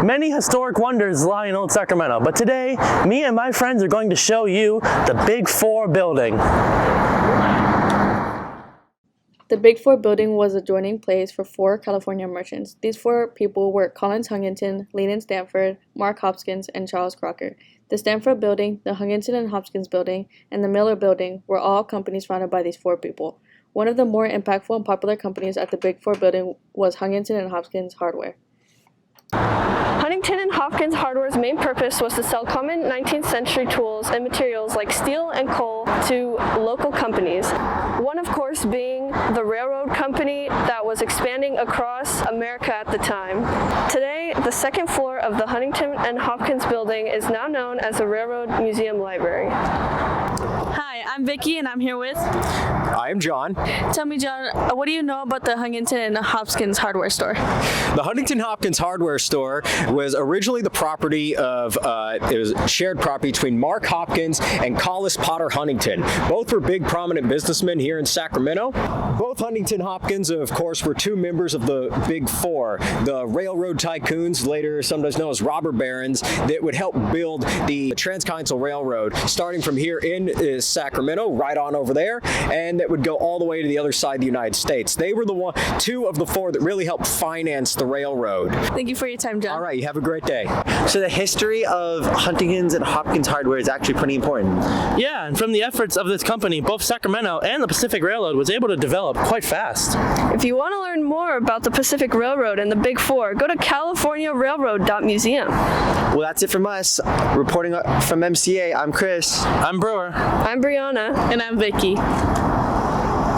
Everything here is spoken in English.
Many historic wonders lie in Old Sacramento, but today, me and my friends are going to show you the Big Four building. The Big Four building was a joining place for 4 California merchants. These 4 people were Collins Huntington, Leland Stanford, Mark Hopkins, and Charles Crocker. The Stanford building, the Huntington and Hopkins building, and the Miller building were all companies founded by these 4 people. One of the more impactful and popular companies at the Big Four building was Huntington and Hopkins Hardware. Huntington and Hopkins Hardware's main purpose was to sell common 19th century tools and materials like steel and coal to local companies. One, of course, being the railroad company that was expanding across America at the time. Today, the second floor of the Huntington and Hopkins building is now known as the Railroad Museum Library. Hi, I'm Vicky and I'm here with... I am John. Tell me, John, what do you know about the Huntington and Hopkins hardware store? The Huntington Hopkins hardware store was originally the property of, it was shared property between Mark Hopkins and Collis Potter Huntington. Both were big prominent businessmen here in Sacramento. Both Huntington Hopkins, of course, were 2 members of the Big Four, the railroad tycoons, later sometimes known as robber barons, that would help build the Transcontinental Railroad, starting from here in Sacramento, right on over there, and that would go all the way to the other side of the United States. They were the 2 of the 4 that really helped finance the railroad. Thank you for your time, John. All right, you have a great day. So the history of Huntington's and Hopkins hardware is actually pretty important. Yeah, and from the efforts of this company, both Sacramento and the Pacific Railroad was able to develop quite fast. If you want to learn more about the Pacific Railroad and the Big Four, go to californiarailroad.museum. Well, that's it from us. Reporting from MCA, I'm Chris. I'm Brewer. I'm Brianna. And I'm Vicky.